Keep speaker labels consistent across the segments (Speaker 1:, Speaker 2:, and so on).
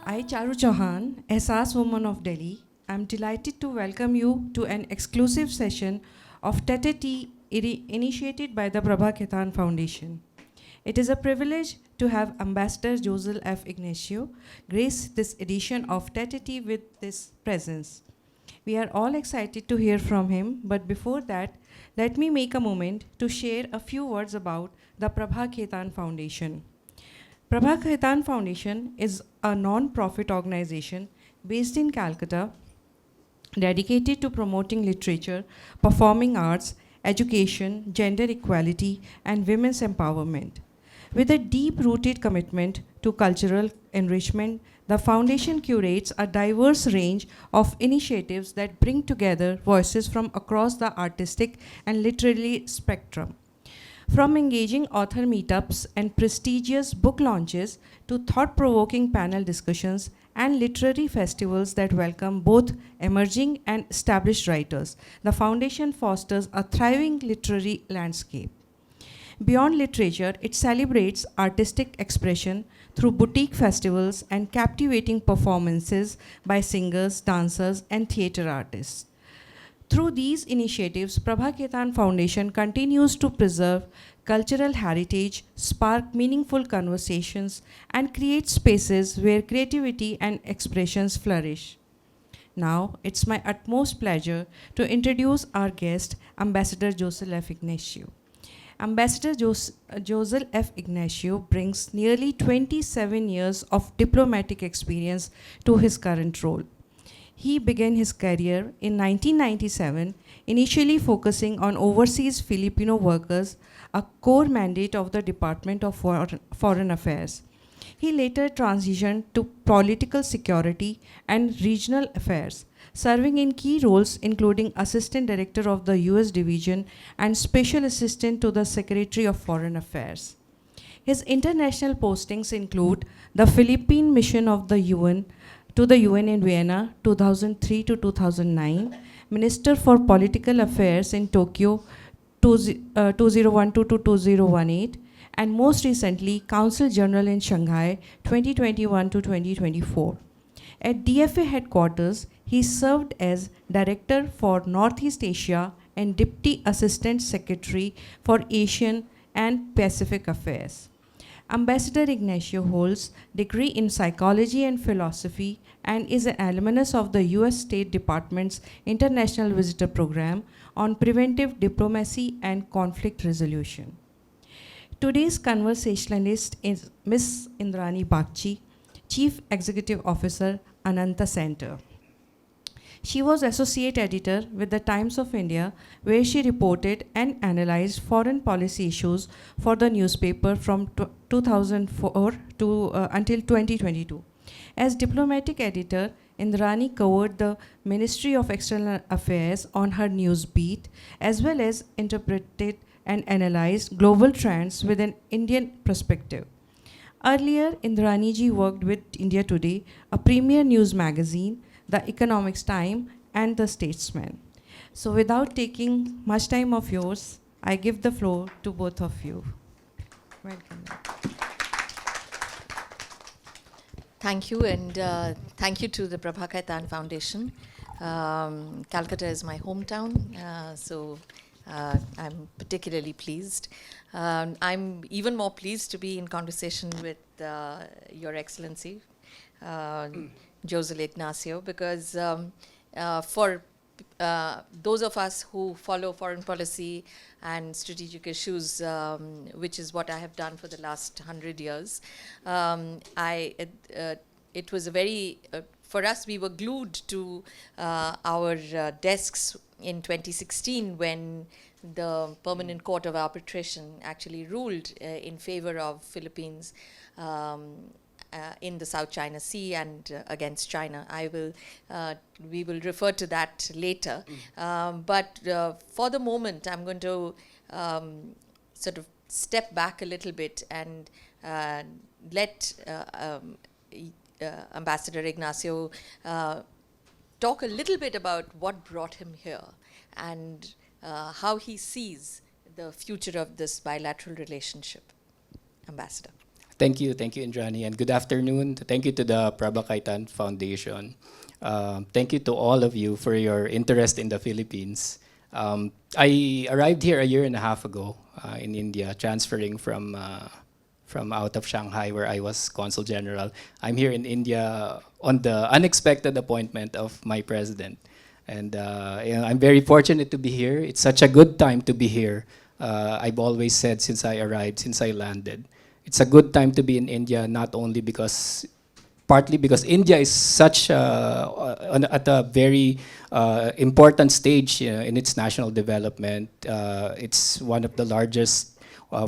Speaker 1: I, Charu Chauhan, SAS Woman of Delhi, am delighted to welcome you to an exclusive session of Tête-à-tea initiated by the Prabha Khaitan Foundation. It is a privilege to have Ambassador Josel F. Ignacio grace this edition of Tête-à-tea with this presence. We are all excited to hear from him, but before that, let me make a moment to share a few words about the Prabha Khaitan Foundation. Prabha Khaitan Foundation is a non-profit organization based in Calcutta dedicated to promoting literature, performing arts, education, gender equality, and women's empowerment. With a deep-rooted commitment to cultural enrichment, the foundation curates a diverse range of initiatives that bring together voices from across the artistic and literary spectrum. From engaging author meetups and prestigious book launches to thought-provoking panel discussions and literary festivals that welcome both emerging and established writers, the foundation fosters a thriving literary landscape. Beyond literature, it celebrates artistic expression through boutique festivals and captivating performances by singers, dancers, and theatre artists. Through these initiatives, Prabha Khaitan Foundation continues to preserve cultural heritage, spark meaningful conversations, and create spaces where creativity and expressions flourish. Now, it's my utmost pleasure to introduce our guest, Ambassador Josel F. Ignacio. Ambassador Josel F. Ignacio brings nearly 27 years of diplomatic experience to his current role. He began his career in 1997, initially focusing on overseas Filipino workers, a core mandate of the Department of Foreign Affairs. He later transitioned to political security and regional affairs, serving in key roles including Assistant Director of the US Division and Special Assistant to the Secretary of Foreign Affairs. His international postings include the Philippine Mission of the UN to the UN in Vienna 2003 to 2009, Minister for Political Affairs in Tokyo 2012 to 2018, and most recently, Council General in Shanghai 2021 to 2024. At DFA headquarters, he served as Director for Northeast Asia and Deputy Assistant Secretary for Asian and Pacific Affairs. Ambassador Ignacio holds degree in psychology and philosophy and is an alumnus of the US State Department's International Visitor Program on Preventive Diplomacy and Conflict Resolution. Today's conversationalist is Ms. Indrani Bagchi, Chief Executive Officer, Ananta Center. She was associate editor with the Times of India, where she reported and analyzed foreign policy issues for the newspaper from 2004 to until 2022. As diplomatic editor, Indrani covered the Ministry of External Affairs on her news beat, as well as interpreted and analyzed global trends with an Indian perspective. Earlier, Indrani ji worked with India Today, a premier news magazine, The Economics Time, and The Statesman. So without taking much time of yours, I give the floor to both of you. Welcome.
Speaker 2: Thank you, and thank you to the Prabha Khaitan Foundation. Calcutta is my hometown, so I'm particularly pleased. I'm even more pleased to be in conversation with Your Excellency, Josel Ignacio, because for those of us who follow foreign policy and strategic issues, which is what I have done for the last 100 years, it was a very, for us, we were glued to our desks in 2016 when the Permanent Court of Arbitration actually ruled in favor of Philippines in the South China Sea and against China. We will refer to that later. But for the moment, I'm going to sort of step back a little bit and let Ambassador Ignacio talk a little bit about what brought him here and how he sees the future of this bilateral relationship. Ambassador.
Speaker 3: Thank you, Indrani, and good afternoon. Thank you to the Prabhakaitan Foundation. Thank you to all of you for your interest in the Philippines. I arrived here a year and a half ago in India, transferring from out of Shanghai, where I was Consul General. I'm here in India on the unexpected appointment of my president. And I'm very fortunate to be here. It's such a good time to be here. I've always said since I arrived, since I landed. It's a good time to be in India, not only because, partly because India is such at a very important stage in its national development. It's one of the largest,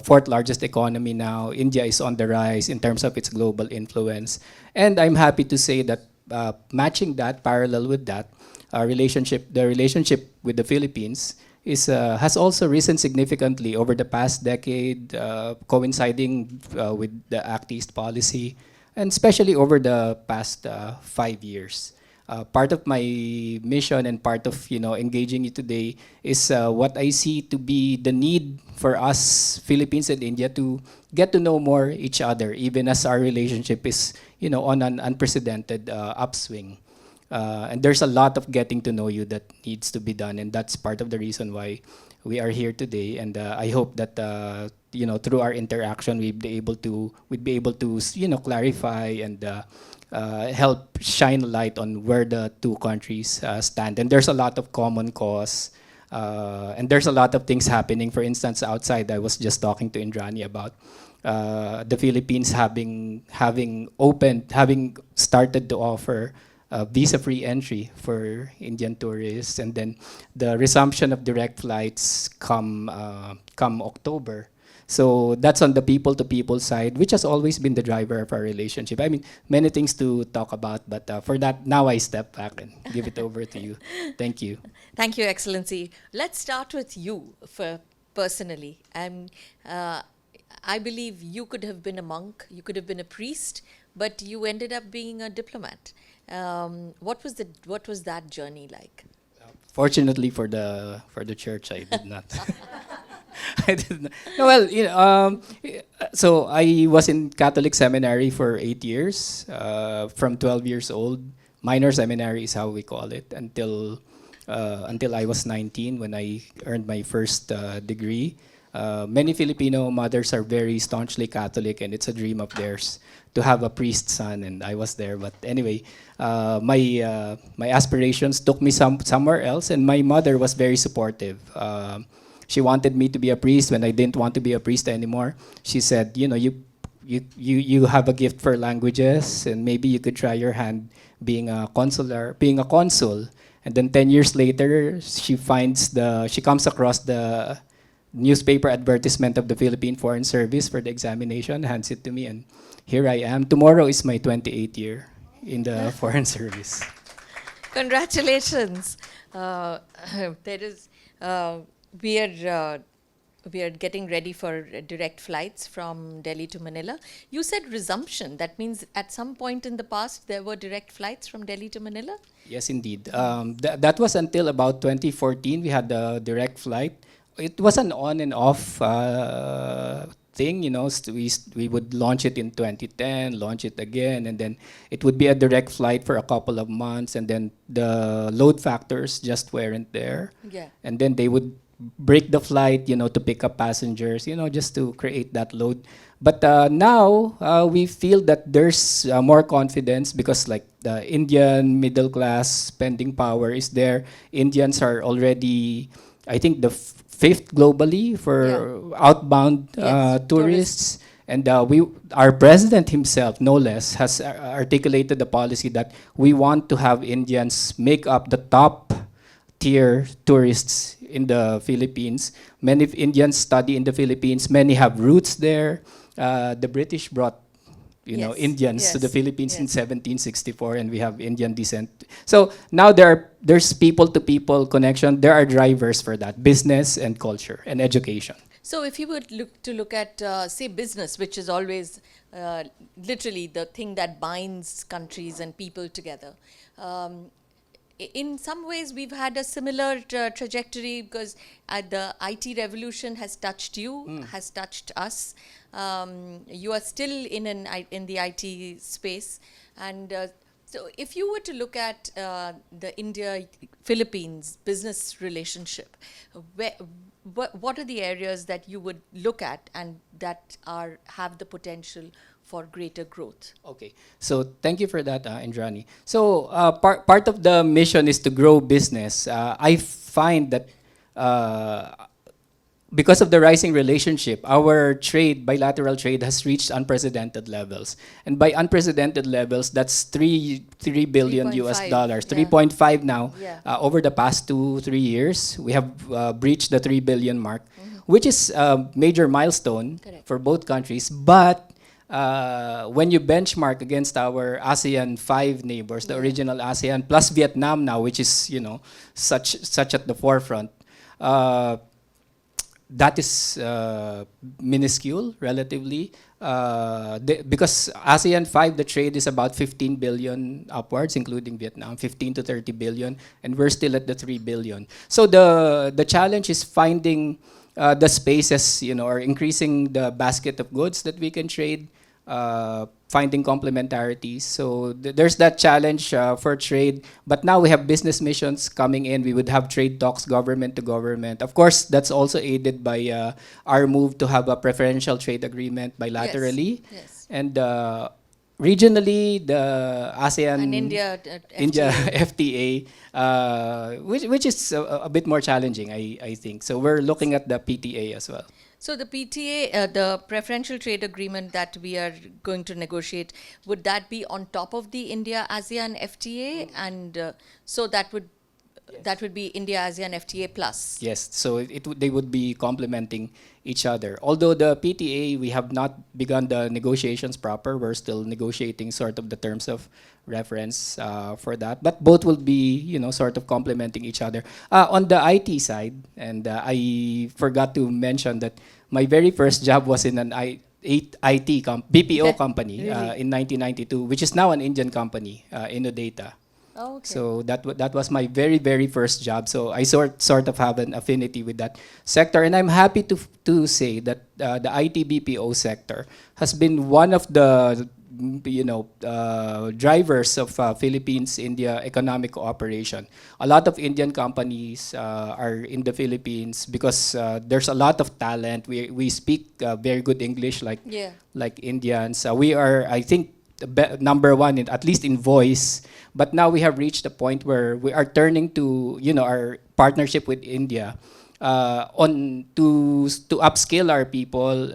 Speaker 3: fourth largest economy now. India is on the rise in terms of its global influence. And I'm happy to say that matching that, parallel with that, the relationship with the Philippines has also risen significantly over the past decade, coinciding with the Act East policy, and especially over the past 5 years. Part of my mission and part of engaging you today is what I see to be the need for us Philippines and India to get to know more each other, even as our relationship is on an unprecedented upswing. And there's a lot of getting to know you that needs to be done, and that's part of the reason why we are here today. And I hope that through our interaction we'd be able to clarify and help shine a light on where the two countries stand. And there's a lot of common cause, and there's a lot of things happening. For instance, outside, I was just talking to Indrani about the Philippines having started to offer visa-free entry for Indian tourists, and then the resumption of direct flights come October. So that's on the people-to-people side, which has always been the driver of our relationship. I mean, many things to talk about, but for that, now I step back and give it over to you. Thank you.
Speaker 2: Thank you, Excellency. Let's start with you personally. I believe you could have been a monk, you could have been a priest, but you ended up being a diplomat. What was that journey like?
Speaker 3: Fortunately for the church, I did not. I did not. No, well, so I was in Catholic seminary for 8 years, from 12 years old. Minor seminary is how we call it, until I was 19 when I earned my first degree. Many Filipino mothers are very staunchly Catholic, and it's a dream of theirs to have a priest son, and I was there. But anyway, my aspirations took me somewhere else, and my mother was very supportive. She wanted me to be a priest when I didn't want to be a priest anymore. She said, you have a gift for languages, and maybe you could try your hand being a consul. And then 10 years later, she comes across the newspaper advertisement of the Philippine Foreign Service for the examination, hands it to me, and here I am. Tomorrow is my 28th year in the Foreign Service.
Speaker 2: Congratulations. We are getting ready for direct flights from Delhi to Manila. You said resumption. That means at some point in the past there were direct flights from Delhi to Manila?
Speaker 3: Yes, indeed. That was until about 2014. We had the direct flight. It was an on and off thing, we would launch it in 2010, launch it again, and then it would be a direct flight for a couple of months, and then the load factors just weren't there.
Speaker 2: Yeah.
Speaker 3: And then they would break the flight, to pick up passengers, just to create that load. But now we feel that there's more confidence because like the Indian middle class spending power is there. Indians are already, I think, the fifth globally for outbound tourists. And our president himself, no less, has articulated the policy that we want to have Indians make up the top tier tourists in the Philippines. Many Indians study in the Philippines. Many have roots there. The British brought Indians to the Philippines in 1764, and we have Indian descent. So now there's people-to-people connection. There are drivers for that: business and culture and education.
Speaker 2: So if you would look at, say, business, which is always literally the thing that binds countries and people together, in some ways, we've had a similar trajectory because the IT revolution has touched you, has touched us. You are still in the IT space, and so if you were to look at the India-Philippines business relationship, what are the areas that you would look at and that have the potential for greater growth?
Speaker 3: Okay, so thank you for that, Indrani. So part of the mission is to grow business. I find that because of the rising relationship, our bilateral trade has reached unprecedented levels. And by unprecedented levels, that's three billion US
Speaker 2: 3.5,
Speaker 3: dollars,
Speaker 2: yeah.
Speaker 3: 3.5 now.
Speaker 2: Yeah.
Speaker 3: Over the past 3 years, we have breached the 3 billion mark, which is a major milestone
Speaker 2: Correct.
Speaker 3: for both countries. But when you benchmark against our ASEAN 5 neighbors, the
Speaker 2: Yeah.
Speaker 3: original ASEAN plus Vietnam now, which is such at the forefront, that is minuscule relatively. Because ASEAN 5, the trade is about 15 billion upwards, including Vietnam, 15 to 30 billion, and we're still at the 3 billion. So the challenge is finding the spaces, or increasing the basket of goods that we can trade, finding complementarities. So there's that challenge for trade. But now we have business missions coming in. We would have trade talks, government to government. Of course, that's also aided by our move to have a preferential trade agreement bilaterally.
Speaker 2: Yes.
Speaker 3: And regionally, the ASEAN
Speaker 2: And India,
Speaker 3: India
Speaker 2: FTA.
Speaker 3: FTA, which is a bit more challenging, I think. So we're looking at the PTA as well.
Speaker 2: So the PTA, the preferential trade agreement that we are going to negotiate, would that be on top of the India-ASEAN FTA? And so that would be India-ASEAN FTA plus.
Speaker 3: Yes, so they would be complementing each other. Although the PTA, we have not begun the negotiations proper. We're still negotiating sort of the terms of reference for that. But both will be, sort of complementing each other. On the IT side, and I forgot to mention that my very first job was in an BPO company
Speaker 2: Really?
Speaker 3: in 1992, which is now an Indian company, Innodata.
Speaker 2: Oh, okay.
Speaker 3: So that was my very, very first job. So I sort of have an affinity with that sector, and I'm happy to say that the IT BPO sector has been one of the drivers of Philippines-India economic cooperation. A lot of Indian companies are in the Philippines because there's a lot of talent. We speak very good English
Speaker 2: Yeah.
Speaker 3: like Indians. We are, I think, number one at least in voice. But now we have reached a point where we are turning to our partnership with India on to upskill our people,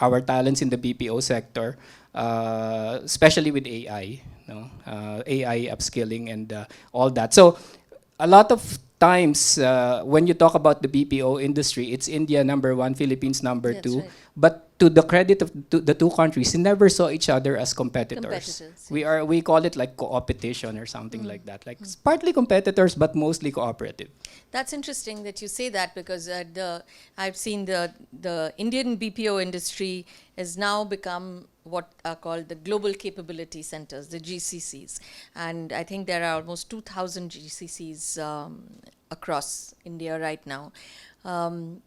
Speaker 3: our talents in the BPO sector, especially with AI, AI upskilling and all that. So a lot of times when you talk about the BPO industry, it's India number one, Philippines number
Speaker 2: That's
Speaker 3: two.
Speaker 2: right.
Speaker 3: But to the credit of the two countries, they never saw each other as competitors. We call it like co-opetition or something like that. Like it's partly competitors, but mostly cooperative.
Speaker 2: That's interesting that you say that because I've seen the Indian BPO industry has now become what are called the global capability centers, the GCCs, and I think there are almost 2,000 GCCs across India right now. And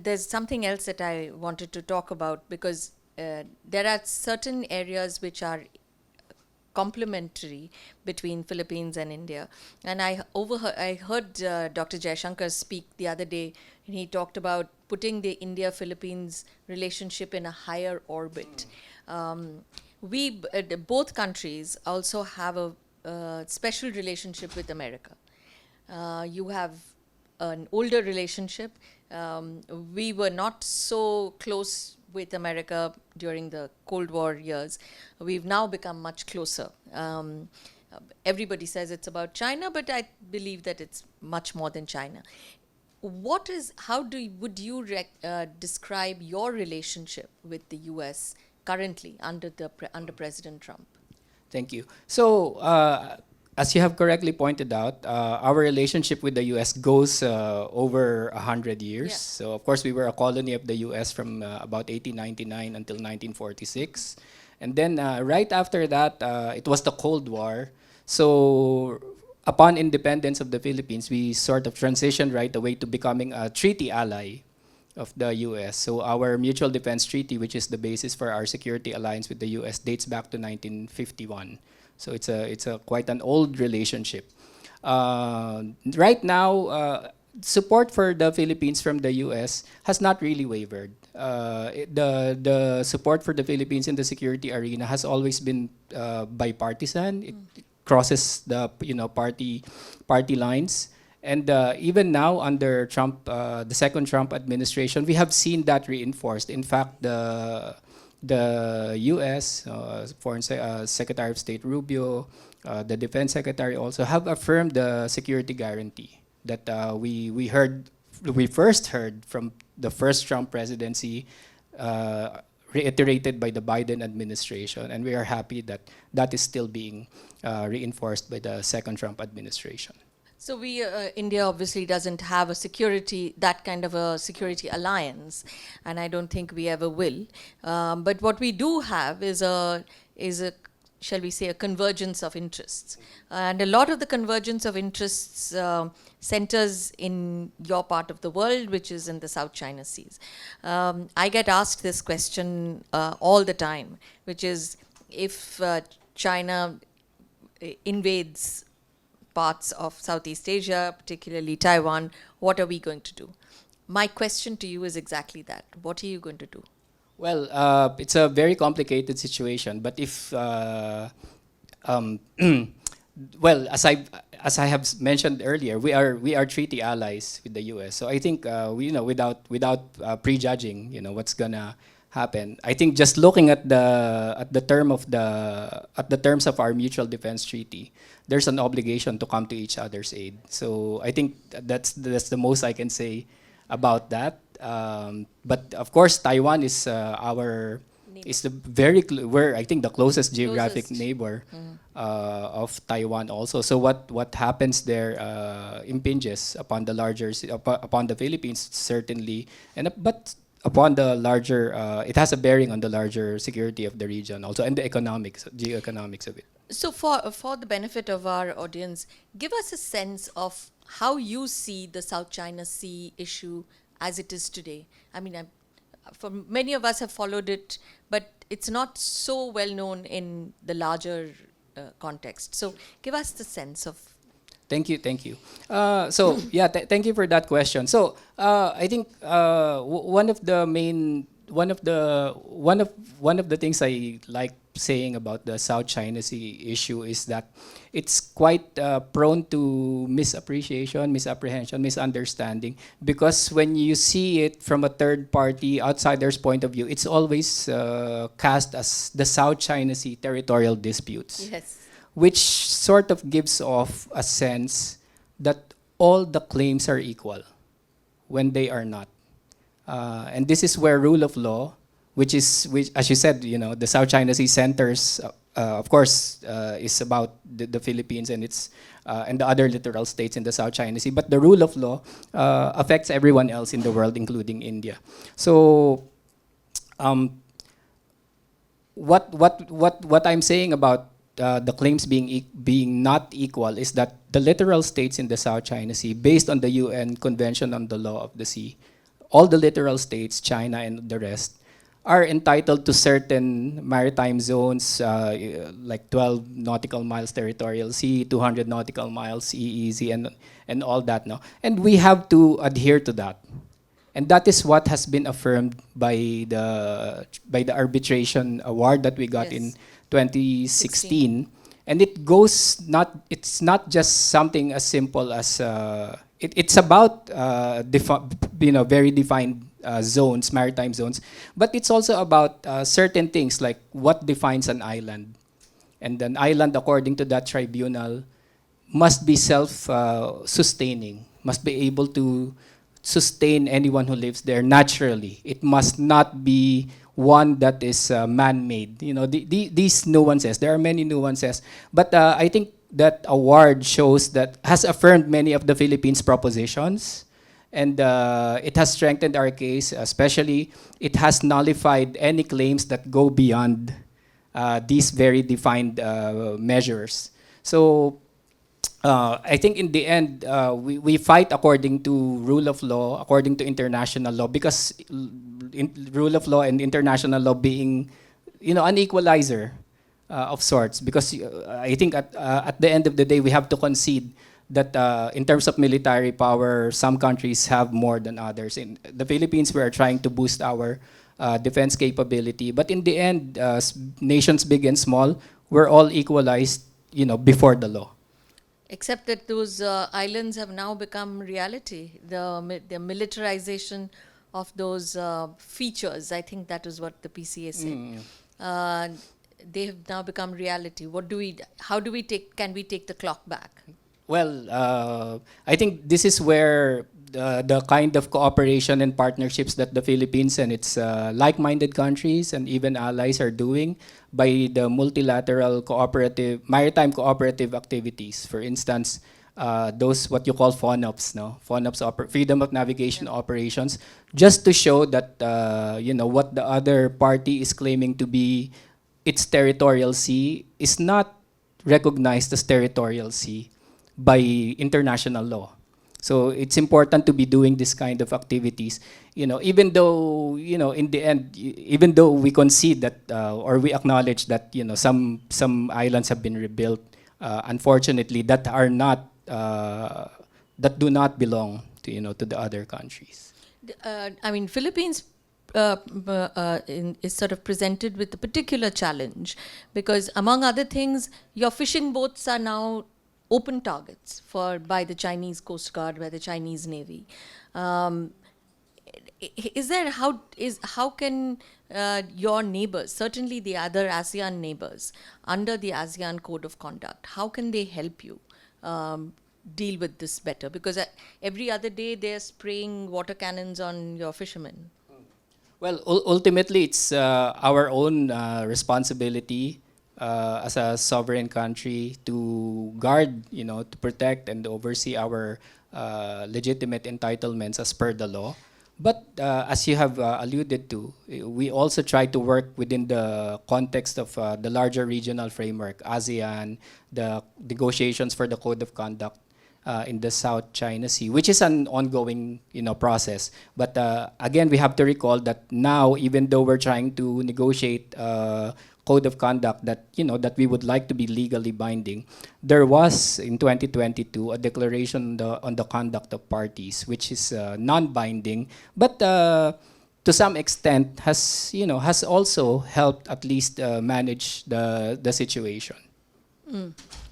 Speaker 2: there's something else that I wanted to talk about because there are certain areas which are complementary between Philippines and India. And I heard Dr. Jaishankar speak the other day, and he talked about putting the India-Philippines relationship in a higher orbit. Both countries also have a special relationship with America. You have an older relationship. We were not so close with America during the Cold War years. We've now become much closer. Everybody says it's about China, but I believe that it's much more than China. Would you describe your relationship with the U.S. currently under President Trump?
Speaker 3: Thank you. So, as you have correctly pointed out, our relationship with the U.S. goes over 100 years.
Speaker 2: Yeah.
Speaker 3: So, of course, we were a colony of the U.S. from about 1899 until 1946. And then right after that, it was the Cold War. So, upon independence of the Philippines, we sort of transitioned right away to becoming a treaty ally of the U.S. So our mutual defense treaty, which is the basis for our security alliance with the U.S., dates back to 1951. So it's a quite an old relationship. Right now, support for the Philippines from the U.S. has not really wavered. The support for the Philippines in the security arena has always been bipartisan. It crosses the party lines. And even now under Trump, the second Trump administration, we have seen that reinforced. In fact, the U.S. Secretary of State Rubio, the Defense Secretary also have affirmed the security guarantee that we first heard from the first Trump presidency, reiterated by the Biden administration, and we are happy that that is still being reinforced by the second Trump administration.
Speaker 2: So India obviously doesn't have that kind of a security alliance, and I don't think we ever will. But what we do have is a, shall we say, a convergence of interests. And a lot of the convergence of interests centers in your part of the world, which is in the South China Seas. I get asked this question all the time, which is if China invades parts of Southeast Asia, particularly Taiwan, what are we going to do? My question to you is exactly that. What are you going to do?
Speaker 3: Well, it's a very complicated situation, but if well, as I have mentioned earlier, we are treaty allies with the U.S. So I think without prejudging, what's gonna happen, I think just looking at the terms of our mutual defense treaty, there's an obligation to come to each other's aid. So I think that's the most I can say about that. But of course, Taiwan is we're I think the closest geographic neighbor of Taiwan also. So what happens there impinges upon upon the Philippines certainly, but upon the larger, it has a bearing on the larger security of the region also, and the geoeconomics of it.
Speaker 2: So for the benefit of our audience, give us a sense of how you see the South China Sea issue as it is today. I mean, for many of us have followed it, but it's not so well known in the larger context. So give us the sense of.
Speaker 3: Thank you. Thank you for that question. So I think one of the things I like saying about the South China Sea issue is that it's quite prone to misapprehension, misunderstanding, because when you see it from a third party outsider's point of view, it's always cast as the South China Sea territorial disputes.
Speaker 2: Yes.
Speaker 3: Which sort of gives off a sense that all the claims are equal when they are not. And this is where rule of law, which as you said, the South China Sea centers, of course, is about the Philippines and and the other littoral states in the South China Sea. But the rule of law affects everyone else in the world, including India. So, what I'm saying about the claims being not equal is that the littoral states in the South China Sea, based on the UN Convention on the Law of the Sea, all the littoral states, China and the rest, are entitled to certain maritime zones, like 12 nautical miles territorial sea, 200 nautical miles EEZ, and all that. No? And we have to adhere to that. And that is what has been affirmed by the arbitration award that we got in 2016. And it's not just something as simple as it's about very defined zones, maritime zones, but it's also about certain things like what defines an island. And an island, according to that tribunal, must be self-sustaining, must be able to sustain anyone who lives there naturally. It must not be one that is man-made. These nuances, there are many nuances, but I think that award has affirmed many of the Philippines' propositions, and it has strengthened our case. Especially, it has nullified any claims that go beyond these very defined measures. So I think in the end, we fight according to rule of law, according to international law, because rule of law and international law being, an equalizer of sorts. Because I think at the end of the day, we have to concede that in terms of military power, some countries have more than others. In the Philippines, we are trying to boost our defense capability. But in the end, nations big and small, we're all equalized, before the law.
Speaker 2: Except that those islands have now become reality. The militarization of those features, I think that is what the PCA said. They have now become reality. Can we take the clock back?
Speaker 3: Well, I think this is where the kind of cooperation and partnerships that the Philippines and its like-minded countries and even allies are doing by the multilateral maritime cooperative activities. For instance, those what you call FONOPs, no? FONOPs, Freedom of Navigation Operations, just to show that, what the other party is claiming to be its territorial sea is not recognized as territorial sea by international law. So it's important to be doing this kind of activities, even though, in the end, even though we concede that, or we acknowledge that, some islands have been rebuilt, unfortunately, that are not, that do not belong to the other countries.
Speaker 2: Philippines is sort of presented with a particular challenge because, among other things, your fishing boats are now open targets by the Chinese Coast Guard, by the Chinese Navy. How can your neighbors, certainly the other ASEAN neighbors, under the ASEAN Code of Conduct, how can they help you deal with this better? Because every other day they're spraying water cannons on your fishermen.
Speaker 3: Well, ultimately, it's our own responsibility as a sovereign country to guard, to protect and oversee our legitimate entitlements as per the law. But as you have alluded to, we also try to work within the context of the larger regional framework, ASEAN, the negotiations for the Code of Conduct in the South China Sea, which is an ongoing, process. But again, we have to recall that now, even though we're trying to negotiate Code of Conduct that that we would like to be legally binding, there was in 2022 a declaration on the conduct of parties, which is non-binding, but to some extent has also helped at least manage the situation.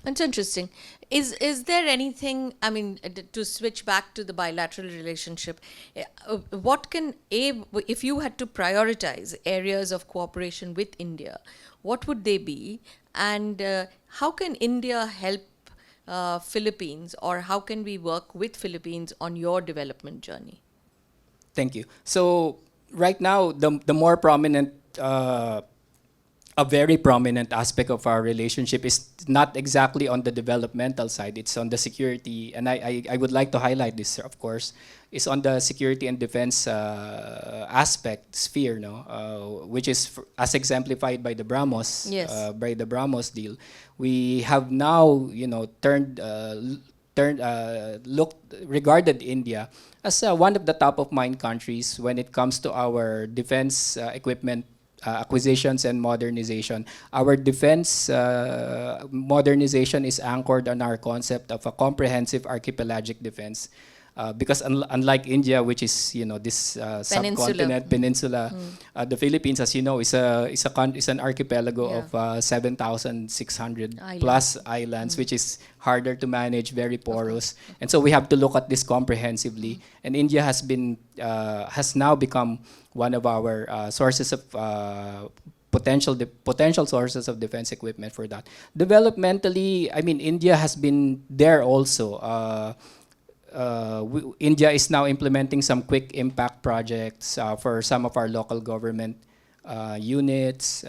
Speaker 2: That's interesting. Is there anything, to switch back to the bilateral relationship, if you had to prioritize areas of cooperation with India, what would they be? And how can India help Philippines, or how can we work with Philippines on your development journey?
Speaker 3: Thank you. So right now, the more prominent a very prominent aspect of our relationship is not exactly on the developmental side, it's on the security, and I would like to highlight this, of course, is on the security and defense aspect sphere, which is as exemplified by the BrahMos,
Speaker 2: Yes.
Speaker 3: By the BrahMos deal. We have now, regarded India as one of the top of mind countries when it comes to our defense equipment acquisitions and modernization. Our defense modernization is anchored on our concept of a comprehensive archipelagic defense. Because unlike India, which is this subcontinent peninsula, the Philippines, as you know, is an archipelago of 7,600 plus islands, which is harder to manage, very porous, and so we have to look at this comprehensively. And India has now become one of our sources of potential sources of defense equipment for that. Developmentally, India has been there also. India is now implementing some quick impact projects for some of our local government units.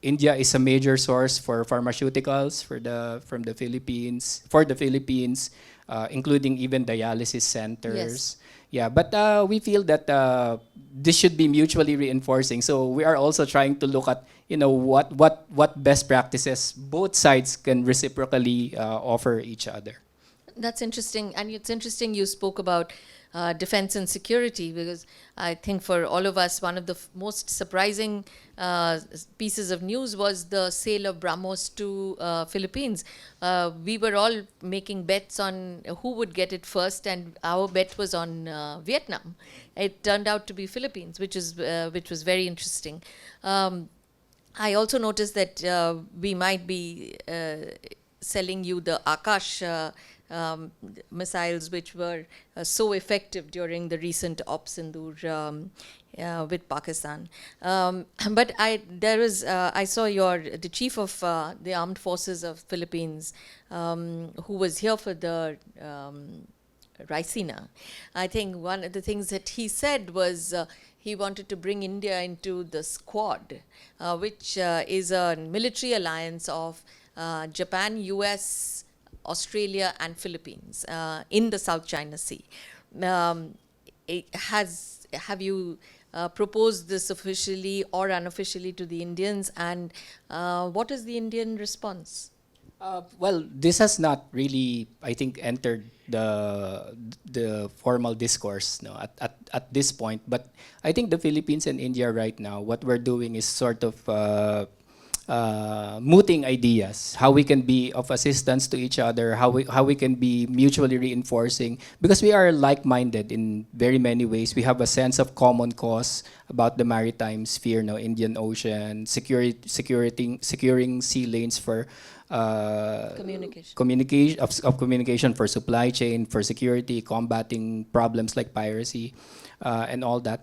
Speaker 3: India is a major source for pharmaceuticals for the Philippines, including even dialysis centers.
Speaker 2: Yes.
Speaker 3: Yeah, but we feel that this should be mutually reinforcing. So we are also trying to look at what best practices both sides can reciprocally offer each other.
Speaker 2: That's interesting, and it's interesting you spoke about defense and security, because I think for all of us, one of the most surprising pieces of news was the sale of BrahMos to Philippines. We were all making bets on who would get it first, and our bet was on Vietnam. It turned out to be Philippines, which was very interesting. I also noticed that we might be selling you the Akash missiles, which were so effective during the recent Op Sindoor with Pakistan. But I saw the chief of the armed forces of Philippines, who was here for the Raisina. I think one of the things that he said was he wanted to bring India into the Squad, which is a military alliance of Japan, US, Australia, and Philippines in the South China Sea. Have you proposed this officially or unofficially to the Indians, and what is the Indian response?
Speaker 3: Well, this has not really, I think, entered the formal discourse, no, at this point. But I think the Philippines and India right now, what we're doing is sort of mooting ideas, how we can be of assistance to each other, how we can be mutually reinforcing, because we are like-minded in very many ways. We have a sense of common cause about the maritime sphere, no, Indian Ocean, securing sea lanes for communication for supply chain, for security, combating problems like piracy, and all that.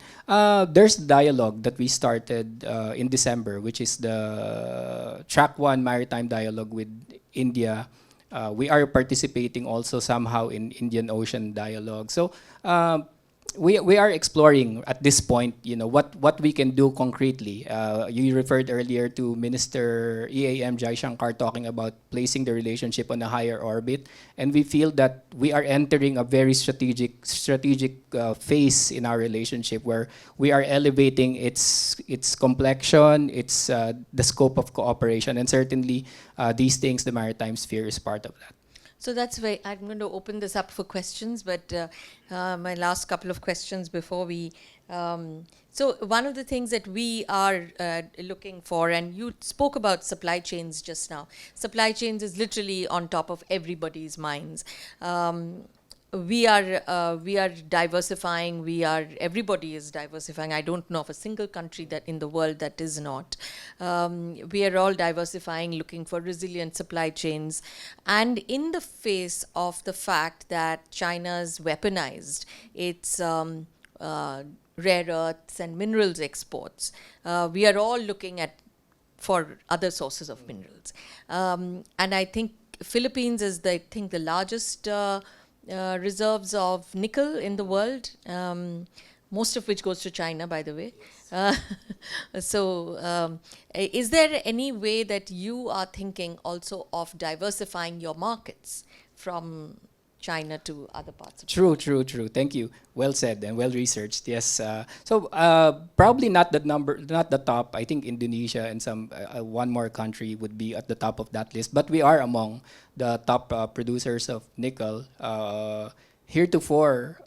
Speaker 3: There's dialogue that we started in December, which is the Track 1 Maritime Dialogue with India. We are participating also somehow in Indian Ocean Dialogue. So we are exploring at this point, what we can do concretely. You referred earlier to Minister EAM Jai Shankar talking about placing the relationship on a higher orbit, and we feel that we are entering a very strategic phase in our relationship where we are elevating its complexion, its the scope of cooperation, and certainly these things, the maritime sphere is part of that.
Speaker 2: So that's why I'm going to open this up for questions, but my last couple of questions before we... so one of the things that we are looking for, and you spoke about supply chains just now. Supply chains is literally on top of everybody's minds. We are diversifying. Everybody is diversifying. I don't know of a single country that in the world that is not. We are all diversifying, looking for resilient supply chains, and in the face of the fact that China's weaponized its rare earths and minerals exports, we are all looking for other sources of minerals, and I think Philippines is the largest reserves of nickel in the world, most of which goes to China, by the way. Is there any way that you are thinking also of diversifying your markets from China to other parts of the world?
Speaker 3: True. Thank you. Well said and well researched. Yes. So probably not the top. I think Indonesia and some one more country would be at the top of that list. But we are among the top producers of nickel. Heretofore,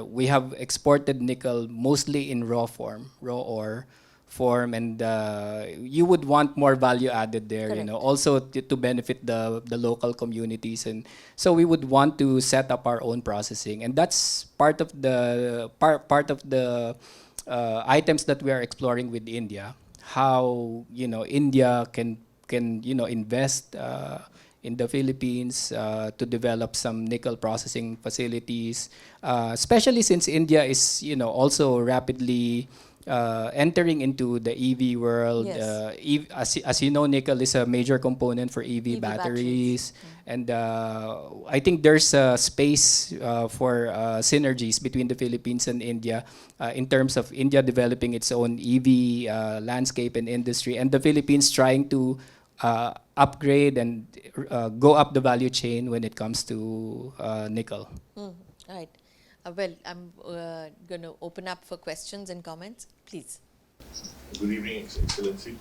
Speaker 3: we have exported nickel mostly in raw ore form, and you would want more value added there.
Speaker 2: Correct.
Speaker 3: Also to benefit the local communities, and so we would want to set up our own processing, and that's part of the items that we are exploring with India. How India can invest in the Philippines to develop some nickel processing facilities, especially since India is also rapidly entering into the EV world.
Speaker 2: Yes.
Speaker 3: As you know, nickel is a major component for EV batteries. And I think there's a space for synergies between the Philippines and India in terms of India developing its own EV landscape and industry, and the Philippines trying to upgrade and go up the value chain when it comes to nickel.
Speaker 2: Right. Well, I'm going to open up for questions and comments. Please.
Speaker 4: Good evening, Excellency.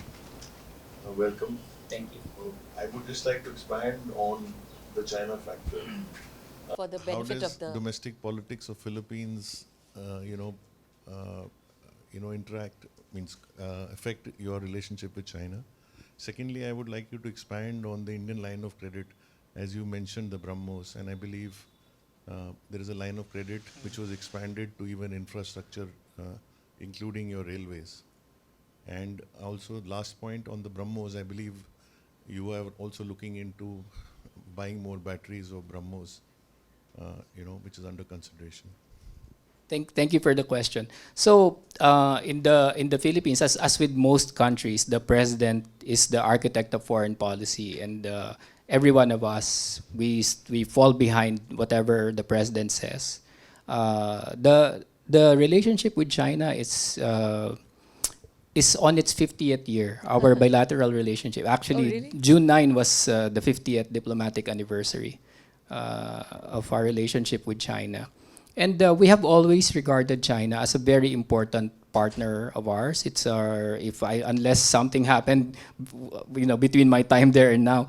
Speaker 4: Welcome.
Speaker 3: Thank you.
Speaker 4: I would just like to expand on the China factor.
Speaker 2: For the
Speaker 5: How
Speaker 2: benefit
Speaker 5: does
Speaker 2: of the
Speaker 5: domestic politics of Philippines, interact, affect your relationship with China? Secondly, I would like you to expand on the Indian line of credit, as you mentioned the BrahMos, and I believe there is a line of credit which was expanded to even infrastructure, including your railways. And also, last point on the BrahMos, I believe you are also looking into buying more batteries of BrahMos, which is under consideration.
Speaker 3: Thank you for the question. So in the Philippines, as with most countries, the president is the architect of foreign policy, and every one of us we fall behind whatever the president says. The relationship with China is on its 50th year. Our bilateral relationship. Actually,
Speaker 2: really?
Speaker 3: June 9 was the 50th diplomatic anniversary of our relationship with China. And we have always regarded China as a very important partner of ours. It's our, unless something happened, between my time there and now,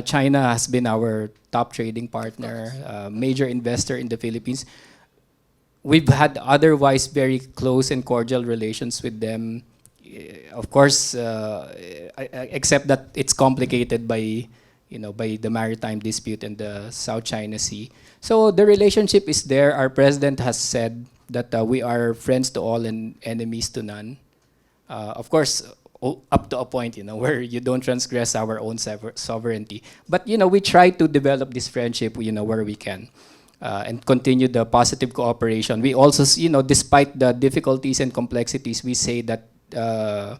Speaker 3: China has been our top trading partner, major investor in the Philippines. We've had otherwise very close and cordial relations with them. Of course, except that it's complicated by the maritime dispute in the South China Sea. So the relationship is there. Our president has said that we are friends to all and enemies to none. Of course, up to a point, where you don't transgress our own sovereignty. But we try to develop this friendship, where we can, and continue the positive cooperation. We also, despite the difficulties and complexities, we say that the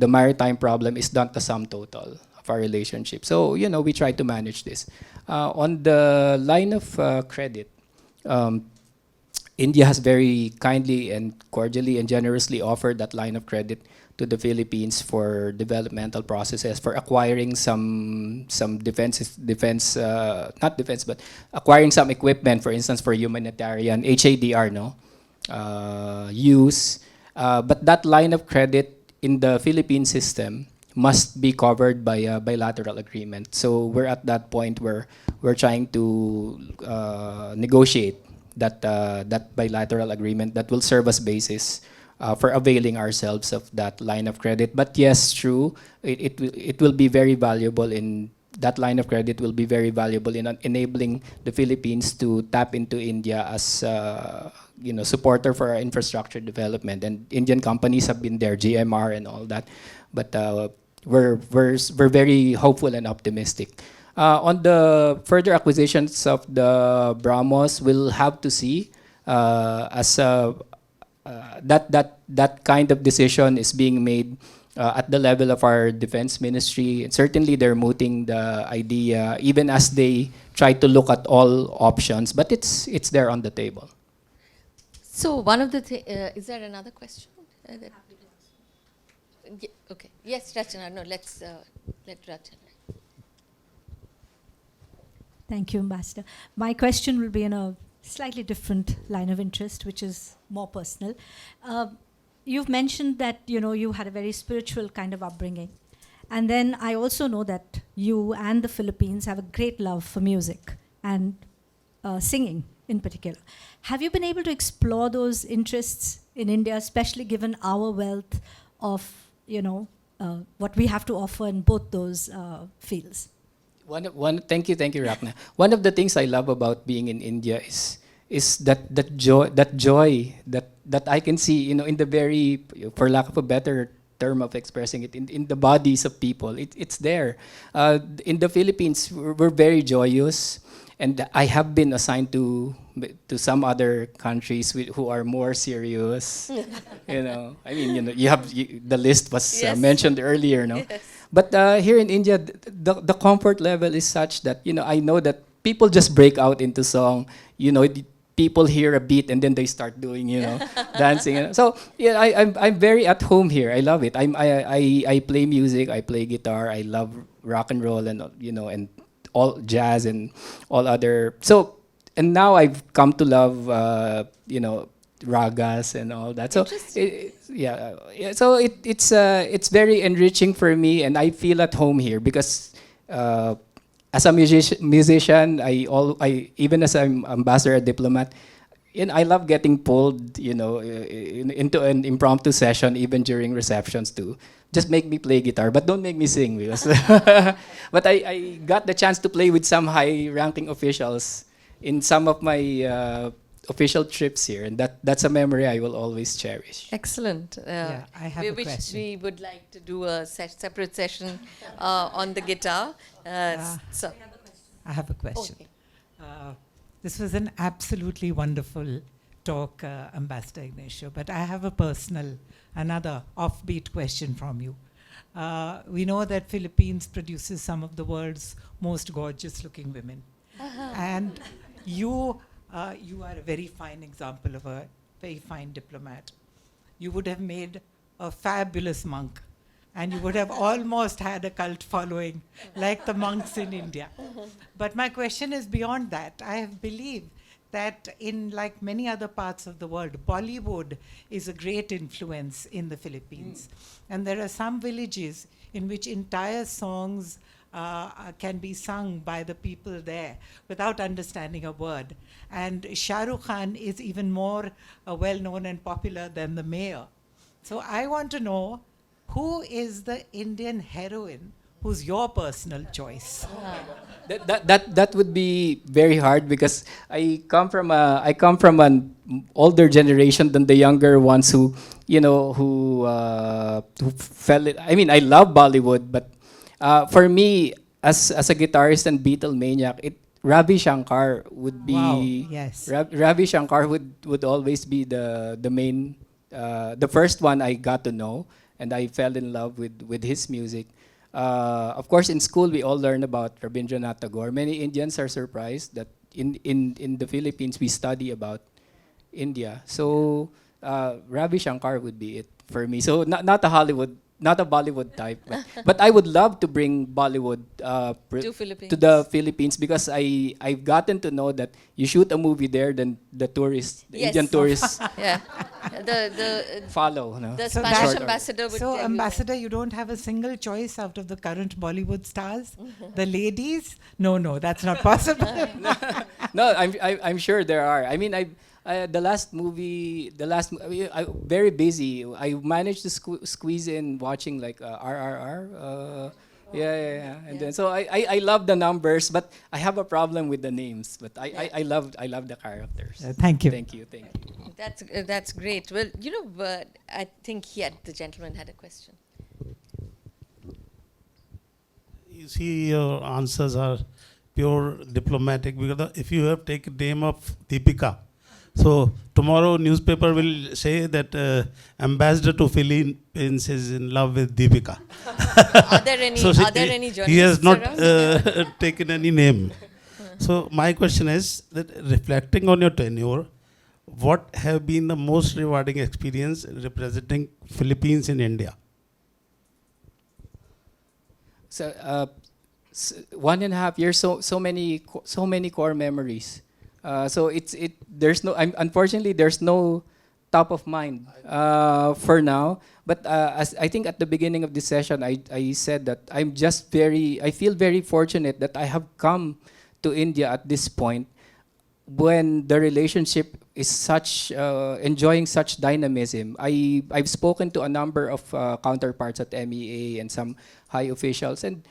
Speaker 3: maritime problem is not the sum total of our relationship. So we try to manage this. On the line of credit, India has very kindly and cordially and generously offered that line of credit to the Philippines for developmental processes, for acquiring some acquiring some equipment, for instance, for humanitarian HADR use. But that line of credit in the Philippine system must be covered by a bilateral agreement. So we're at that point where we're trying to negotiate that bilateral agreement that will serve as basis for availing ourselves of that line of credit. But yes, true, it will be very valuable in that line of credit will be very valuable in enabling the Philippines to tap into India as supporter for our infrastructure development. And Indian companies have been there, GMR and all that. But we're very hopeful and optimistic. On the further acquisitions of the BrahMos, we'll have to see as that kind of decision is being made at the level of our defense ministry. And certainly they're mooting the idea, even as they try to look at all options, but it's there on the table.
Speaker 2: So one of the is there another question? Okay. Yes, Rachana. No, let's let Rachana.
Speaker 6: Thank you, Ambassador. My question will be in a slightly different line of interest, which is more personal. You've mentioned that you had a very spiritual kind of upbringing, and then I also know that you and the Philippines have a great love for music and singing in particular. Have you been able to explore those interests in India, especially given our wealth of what we have to offer in both those fields?
Speaker 3: Thank you, Rakna. One of the things I love about being in India is that joy that I can see, in the very, for lack of a better term of expressing it, in the bodies of people. It's there. In the Philippines, we're very joyous, and I have been assigned to some other countries who are more serious. You have the list was
Speaker 2: Yes.
Speaker 3: mentioned earlier, no?
Speaker 2: Yes.
Speaker 3: But here in India, the comfort level is such that I know that people just break out into song. People hear a beat and then they start doing dancing. So I'm very at home here. I love it. I play music. I play guitar. I love rock and roll and and all jazz and all other. So and now I've come to love ragas and all that. So so it's very enriching for me, and I feel at home here because as a musician, I even as I'm ambassador, a diplomat, I love getting pulled, into an impromptu session, even during receptions too. Just make me play guitar, but don't make me sing because. But I got the chance to play with some high-ranking officials in some of my official trips here, and that's a memory I will always cherish.
Speaker 2: Excellent.
Speaker 4: Yeah, I have a
Speaker 2: which
Speaker 4: question.
Speaker 2: we would like to do a separate session on the guitar. So,
Speaker 4: I have a question.
Speaker 2: okay.
Speaker 4: This was an absolutely wonderful talk, Ambassador Ignacio, but I have another offbeat question from you. We know that Philippines produces some of the world's most gorgeous looking women. And you are a very fine example of a very fine diplomat. You would have made a fabulous monk, and you would have almost had a cult following like the monks in India. But my question is beyond that. I have believed that in like many other parts of the world, Bollywood is a great influence in the Philippines. And there are some villages in which entire songs can be sung by the people there without understanding a word. And Shah Rukh Khan is even more well-known and popular than the mayor. So I want to know, who is the Indian heroine who's your personal choice?
Speaker 3: That would be very hard because I come from an older generation than the younger ones who fell. I mean, I love Bollywood, but for me, as a guitarist and Beatle maniac, Ravi Shankar would be.
Speaker 4: Wow, yes.
Speaker 3: Ravi Shankar would always be the main, the first one I got to know, and I fell in love with his music. Of course, in school we all learn about Rabindranath Tagore. Many Indians are surprised that in the Philippines we study about India. So Ravi Shankar would be it for me. So not a Bollywood type, but I would love to bring Bollywood
Speaker 2: Philippines.
Speaker 3: to the Philippines because I've gotten to know that you shoot a movie there, then the tourists, the
Speaker 2: Yes.
Speaker 3: Indian tourists
Speaker 2: Yeah. The
Speaker 3: follow. No?
Speaker 2: the
Speaker 4: So
Speaker 2: Spanish
Speaker 4: that-
Speaker 2: ambassador would
Speaker 4: So,
Speaker 2: tell
Speaker 4: Ambassador, you don't have a single choice out of the current Bollywood stars? The ladies? No, that's not possible.
Speaker 3: No, I'm sure there are. I mean, the last movie, I very busy. I managed to squeeze in watching like RRR. Yeah. And then so I love the numbers, but I have a problem with the names. But I love the characters.
Speaker 4: Thank you.
Speaker 3: Thank you.
Speaker 2: That's great. Well, I think the gentleman had a question.
Speaker 7: You see, your answers are pure diplomatic because if you have taken name of Deepika, so tomorrow newspaper will say that ambassador to Philippines is in love with Deepika.
Speaker 2: Are there any
Speaker 7: So
Speaker 2: journalists
Speaker 7: he has not
Speaker 2: around?
Speaker 7: taken any name. So my question is that reflecting on your tenure, what have been the most rewarding experience representing Philippines in India?
Speaker 3: So 1.5 years, so many core memories. So there's no, unfortunately there's no top of mind for now. But as I think at the beginning of this session, I said that I feel very fortunate that I have come to India at this point when the relationship is enjoying such dynamism. I've spoken to a number of counterparts at MEA and some high officials, and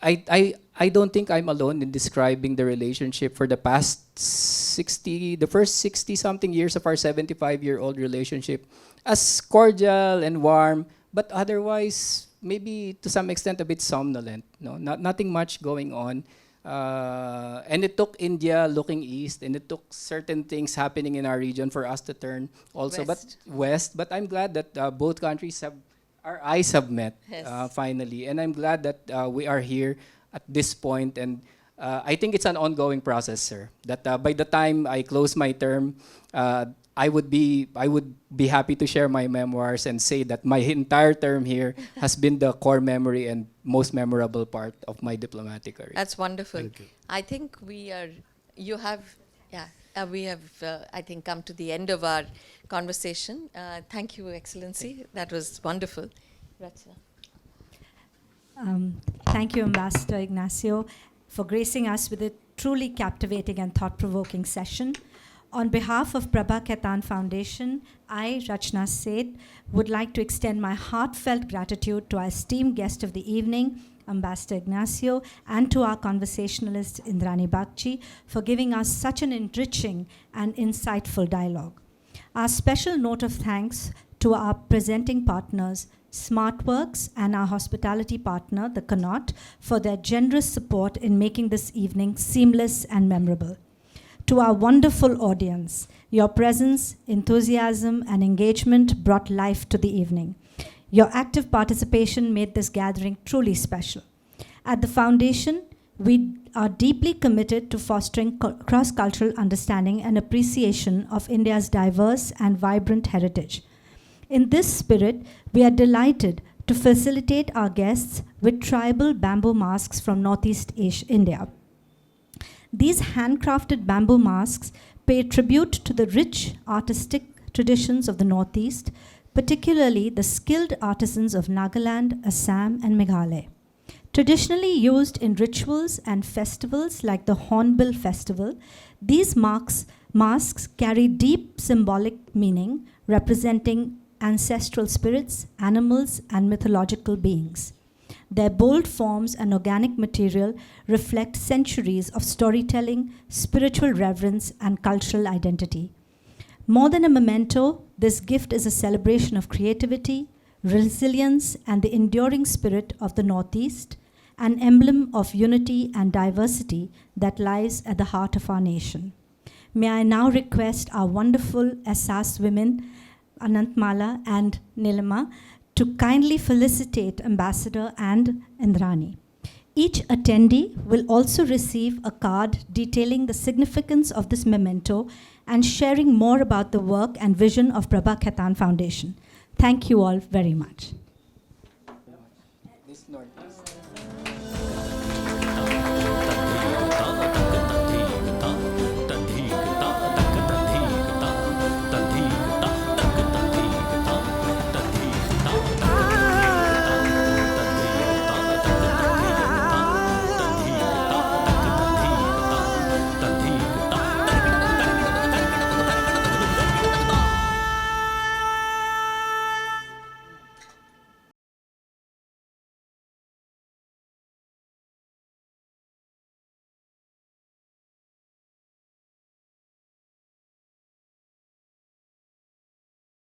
Speaker 3: I don't think I'm alone in describing the relationship for the first 60 something years of our 75-year-old relationship as cordial and warm, but otherwise maybe to some extent a bit somnolent. No, nothing much going on. And it took India looking east, and it took certain things happening in our region for us to turn also west. But I'm glad that both countries our eyes have met finally, and I'm glad that we are here at this point. And I think it's an ongoing process, sir. That by the time I close my term, I would be happy to share my memoirs and say that my entire term here has been the core memory and most memorable part of my diplomatic career.
Speaker 2: That's wonderful.
Speaker 7: Thank you.
Speaker 2: I think we have, I think, come to the end of our conversation. Thank you, Excellency. That was wonderful. Grazie.
Speaker 6: Thank you, Ambassador Ignacio. for gracing us with a truly captivating and thought-provoking session. On behalf of Prabha Khaitan Foundation, I, Rachna Seth, would like to extend my heartfelt gratitude to our esteemed guest of the evening, Ambassador Ignacio, and to our conversationalist, Indrani Bagchi, for giving us such an enriching and insightful dialogue. Our special note of thanks to our presenting partners, Smartworks, and our hospitality partner, the Connaught, for their generous support in making this evening seamless and memorable. To our wonderful audience, your presence, enthusiasm, and engagement brought life to the evening. Your active participation made this gathering truly special. At the Foundation, we are deeply committed to fostering cross-cultural understanding and appreciation of India's diverse and vibrant heritage. In this spirit, we are delighted to facilitate our guests with tribal bamboo masks from Northeast India. These handcrafted bamboo masks pay tribute to the rich artistic traditions of the Northeast, particularly the skilled artisans of Nagaland, Assam, and Meghalaya. Traditionally used in rituals and festivals like the Hornbill Festival, these masks carry deep symbolic meaning representing ancestral spirits, animals, and mythological beings. Their bold forms and organic material reflect centuries of storytelling, spiritual reverence, and cultural identity. More than a memento, this gift is a celebration of creativity, resilience, and the enduring spirit of the Northeast, an emblem of unity and diversity that lies at the heart of our nation. May I now request our wonderful SAS women, Anantmala and Nilima, to kindly felicitate Ambassador and Indrani. Each attendee will also receive a card detailing the significance of this memento and sharing more about the work and vision of Prabha Khaitan Foundation. Thank you all very much.
Speaker 3: This Northeast.